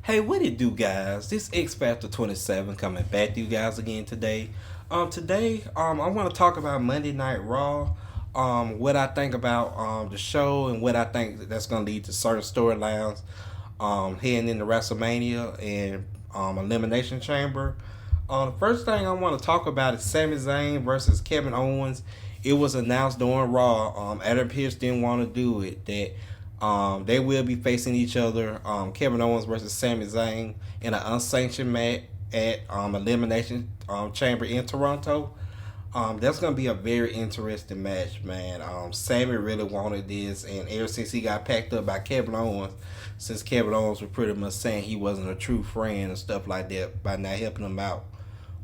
Hey, what it do, guys? This X Factor 27 coming back to you guys again today. I want to talk about Monday Night Raw. What I think about the show and what I think that's going to lead to certain storylines heading into WrestleMania and Elimination Chamber. The first thing I want to talk about is Sami Zayn versus Kevin Owens. It was announced during Raw. Adam Pearce didn't want to do it. That they will be facing each other. Kevin Owens versus Sami Zayn in an unsanctioned match at Elimination Chamber in Toronto. That's gonna be a very interesting match, man. Sammy really wanted this, and ever since he got packed up by Kevin Owens, since Kevin Owens was pretty much saying he wasn't a true friend and stuff like that by not helping him out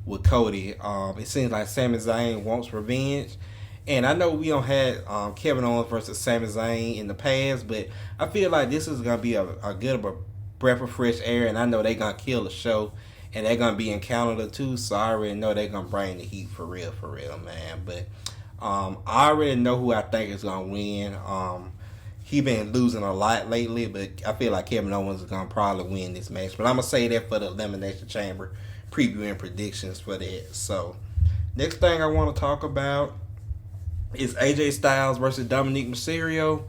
with Cody, it seems like Sami Zayn wants revenge. And I know we don't had Kevin Owens versus Sami Zayn in the past, but I feel like this is gonna be a good of a breath of fresh air, and I know they're gonna kill the show, and they're gonna be in Canada too. So I already know they're gonna bring the heat for real, man. But I already know who I think is gonna win. He been losing a lot lately, but I feel like Kevin Owens is gonna probably win this match. But I'm gonna say that for the Elimination Chamber preview and predictions for that. So next thing I want to talk about is AJ Styles versus Dominic Mysterio.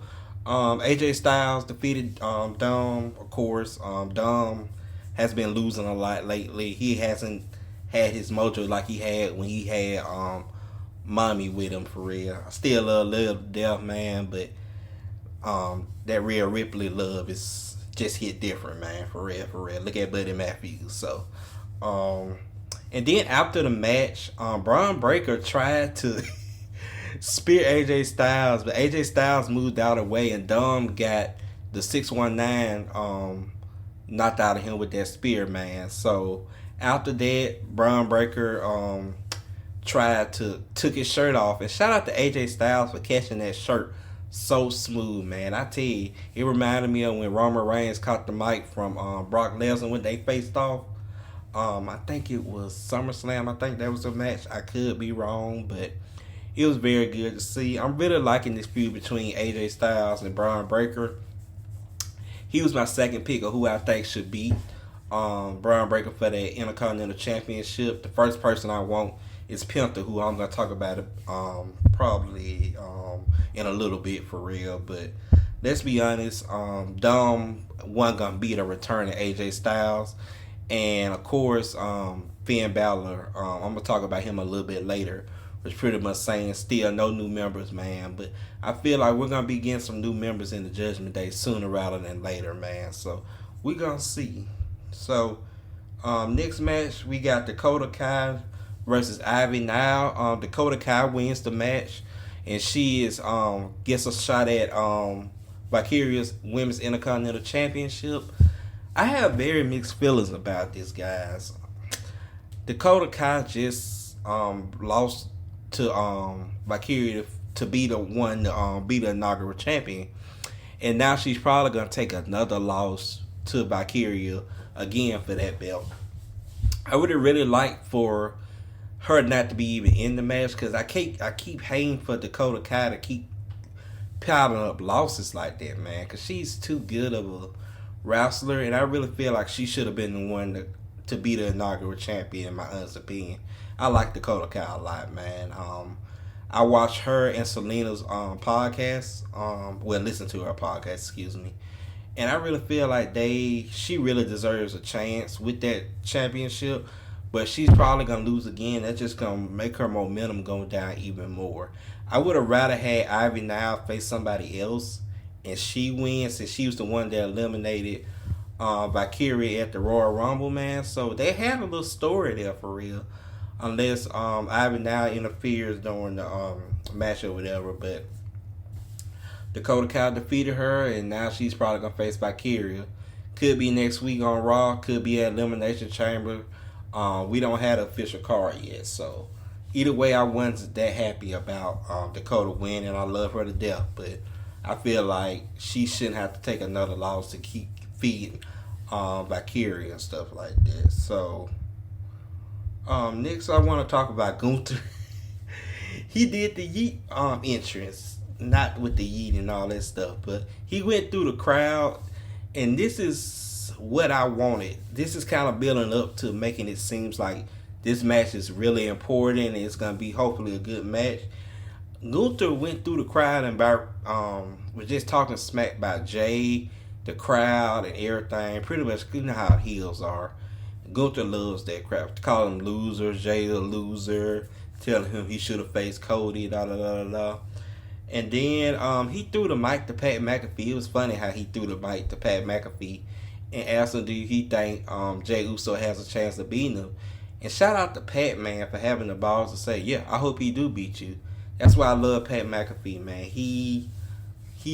AJ Styles defeated Dom, of course. Dom has been losing a lot lately. He hasn't had his mojo like he had when he had Mommy with him, for real. I still love Lil Death, man, but that Rhea Ripley love is just hit different, man, for real. Look at Buddy Matthews. So, and then after the match, Braun Breaker tried to spear AJ Styles, but AJ Styles moved out of the way, and Dom got the 619 knocked out of him with that spear, man. So after that, Braun Breaker took his shirt off, and shout out to AJ Styles for catching that shirt so smooth, man. I tell you, it reminded me of when Roman Reigns caught the mic from Brock Lesnar when they faced off. I think it was SummerSlam. I think that was the match. I could be wrong, but it was very good to see. I'm really liking this feud between AJ Styles and Braun Breaker. He was my second pick of who I think should beat Braun Breaker for that Intercontinental Championship. The first person I want is Gunther, who I'm going to talk about probably in a little bit for real. But let's be honest, Dom wasn't going to beat a return to AJ Styles. And of course, Finn Balor, I'm going to talk about him a little bit later, was pretty much saying still no new members, man. But I feel like we're going to be getting some new members in the Judgment Day sooner rather than later, man. So we're going to see. So next match, we got Dakota Kai versus Ivy Nile. Dakota Kai wins the match, and she is gets a shot at Vicarious Women's Intercontinental Championship. I have very mixed feelings about this, guys. Dakota Kai just lost to Vicarious to be the one to be the inaugural champion, and now she's probably gonna take another loss to Vicarious again for that belt. I would have really liked for her not to be even in the match, because I keep hating for Dakota Kai to keep piling up losses like that, man, because she's too good of a wrestler, and I really feel like she should have been the one to be the inaugural champion, in my honest opinion. I like Dakota Kai a lot, man. I watched her and Selena's podcast. Listen to her podcast, excuse me. And I really feel like she really deserves a chance with that championship. But she's probably going to lose again. That's just going to make her momentum go down even more. I would have rather had Ivy Nile face somebody else and she wins, since she was the one that eliminated Vicarious at the Royal Rumble, man. So they had a little story there for real. Unless Ivy Nile interferes during the match or whatever. But Dakota Kai defeated her, and now she's probably going to face Vicarious. Could be next week on Raw. Could be at Elimination Chamber. We don't have the official card yet. So either way, I wasn't that happy about Dakota winning. I love her to death. But I feel like she shouldn't have to take another loss to keep feeding Vicarious and stuff like that. So next I want to talk about Gunther. He did the Yeet entrance, not with the Yeet and all that stuff, but he went through the crowd, and this is what I wanted. This is kind of building up to making it seems like this match is really important and it's gonna be hopefully a good match. Gunther went through the crowd and was just talking smack about Jay, the crowd, and everything. Pretty much, you know how heels are. Gunther loves that crap. Call him loser, Jay a loser, telling him he should have faced Cody, da da da da da. And then he threw the mic to Pat McAfee. It was funny how he threw the mic to Pat McAfee and asked him, do he think Jay Uso has a chance of beating him? And shout out to Pat, man, for having the balls to say, yeah, I hope he do beat you. That's why I love Pat McAfee, man. He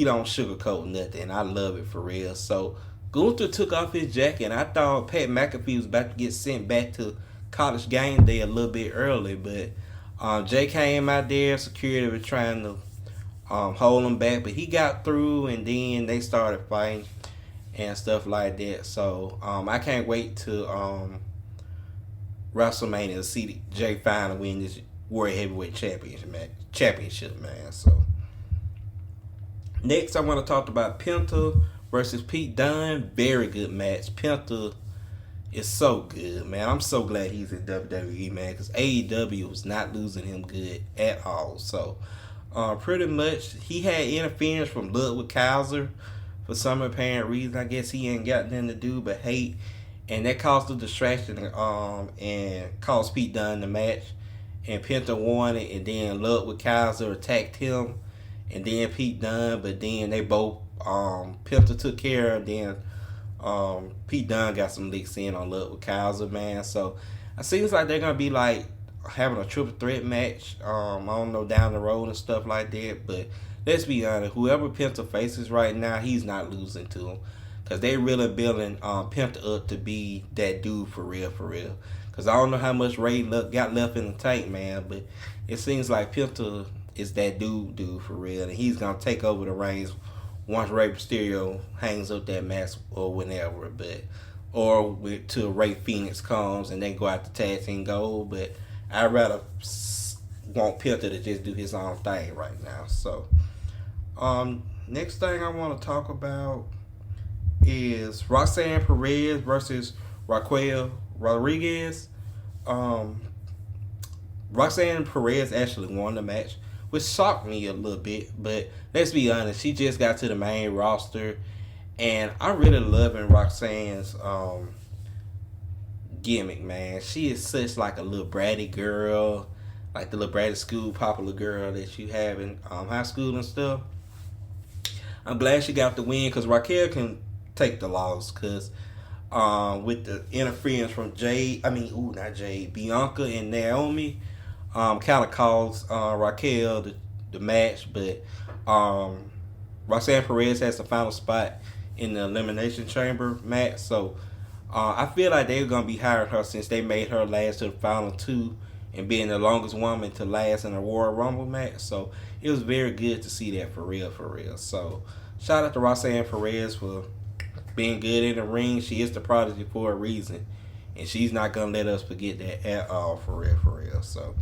don't sugarcoat nothing. I love it for real. So Gunther took off his jacket, and I thought Pat McAfee was about to get sent back to College Game Day a little bit early, but Jay came out there. Security was trying to hold him back, but he got through, and then they started fighting and stuff like that. So I can't wait to WrestleMania to see Jay finally win this World Heavyweight Championship, man. So next, I want to talk about Penta versus Pete Dunne. Very good match. Penta is so good, man. I'm so glad he's in WWE, man, because AEW was not losing him good at all. So pretty much, he had interference from Ludwig Kaiser for some apparent reason. I guess he ain't got nothing to do but hate, and that caused a distraction and cost Pete Dunne the match. And Penta won it, and then Ludwig Kaiser attacked him, and then Pete Dunne, but then they both, Penta took care of, then Pete Dunne got some licks in on Ludwig Kaiser, man. So it seems like they're going to be like having a triple threat match, I don't know, down the road and stuff like that, but let's be honest, whoever Penta faces right now, he's not losing to him, because they really building Penta up to be that dude for real, for real. Because I don't know how much Ray got left in the tank, man, but it seems like Penta is that dude for real, and he's going to take over the reins once Rey Mysterio hangs up that mask or whenever, till Ray Phoenix comes and they go out to tag team gold, but I'd rather want Penta to just do his own thing right now. So, next thing I want to talk about is Roxanne Perez versus Raquel Rodriguez. Roxanne Perez actually won the match, which shocked me a little bit, but let's be honest, she just got to the main roster, and I'm really loving Roxanne's gimmick, man. She is such like a little bratty girl, like the little bratty school popular girl that you have in high school and stuff. I'm glad she got the win, because Raquel can take the loss, because with the interference from Bianca and Naomi, kind of caused Raquel the match, but Roxanne Perez has the final spot in the Elimination Chamber match, so I feel like they're going to be hiring her since they made her last to the final two and being the longest woman to last in a Royal Rumble match, so it was very good to see that for real, for real. So shout out to Roxanne Perez for being good in the ring. She is the prodigy for a reason, and she's not gonna let us forget that at all, for real, for real. So,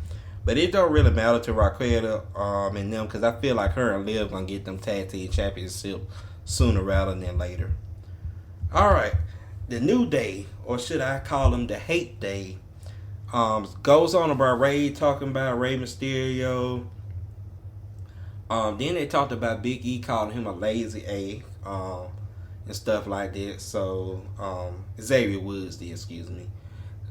but it don't really matter to Raquel and them, because I feel like her and Liv gonna get them tag team championship sooner rather than later. All right, the New Day, or should I call them the Hate Day, goes on about Ray talking about Rey Mysterio. Then they talked about Big E calling him a lazy A. And stuff like that. So Xavier Woods did, excuse me.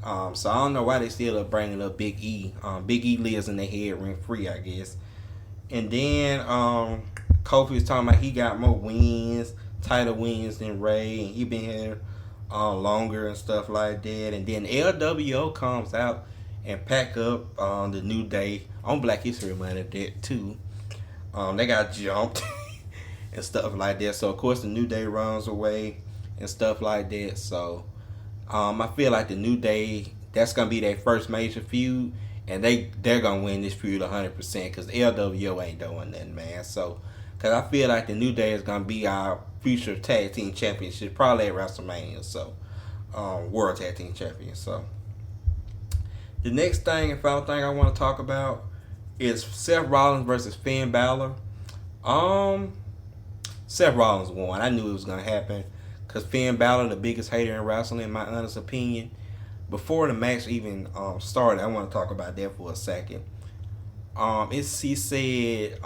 So I don't know why they still are bringing up Big E. Big E lives in their head rent free, I guess. And then Kofi was talking about he got more wins, tighter wins than Ray, and he been here longer and stuff like that. And then LWO comes out and pack up the New Day on Black History Month that too. They got jumped. And stuff like that. So of course the New Day runs away and stuff like that. So I feel like the New Day, that's gonna be their first major feud, and they're gonna win this feud 100%, because LWO ain't doing nothing, man. So because I feel like the New Day is gonna be our future tag team championship, probably at WrestleMania. So world tag team champion. So the next thing and final thing I want to talk about is Seth Rollins versus Finn Balor. Seth Rollins won. I knew it was going to happen, Cause Finn Balor, the biggest hater in wrestling, in my honest opinion. Before the match even started, I want to talk about that for a second. He said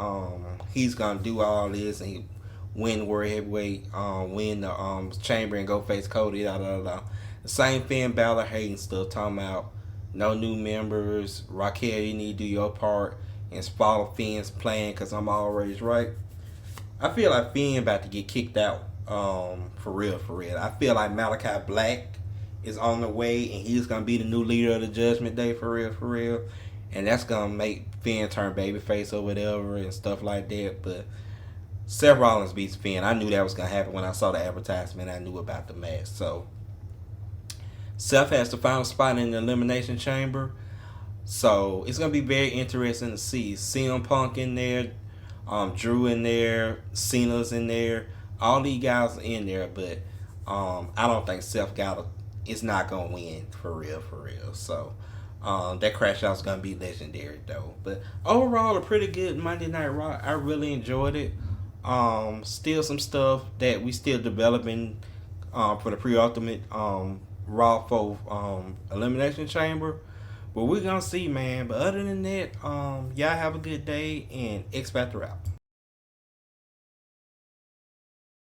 he's gonna do all this and win World Heavyweight, win the Chamber and go face Cody. Da da da. The same Finn Balor hating stuff, talking about no new members. Raquel, you need to do your part and follow Finn's plan because I'm always right. I feel like Finn about to get kicked out. For real, for real. I feel like Malachi Black is on the way and he's gonna be the new leader of the Judgment Day for real, for real. And that's gonna make Finn turn babyface or whatever and stuff like that. But Seth Rollins beats Finn. I knew that was gonna happen when I saw the advertisement. I knew about the match. So Seth has the final spot in the Elimination Chamber. So it's gonna be very interesting to see CM Punk in there, Drew in there, Cena's in there. All these guys are in there, but I don't think Seth is not gonna win for real, for real. So that crash out's gonna be legendary though. But overall, a pretty good Monday Night Raw. I really enjoyed it. Still some stuff that we still developing for the pre-ultimate Raw for Elimination Chamber. But we're gonna see, man. But other than that, y'all have a good day and X Factor out.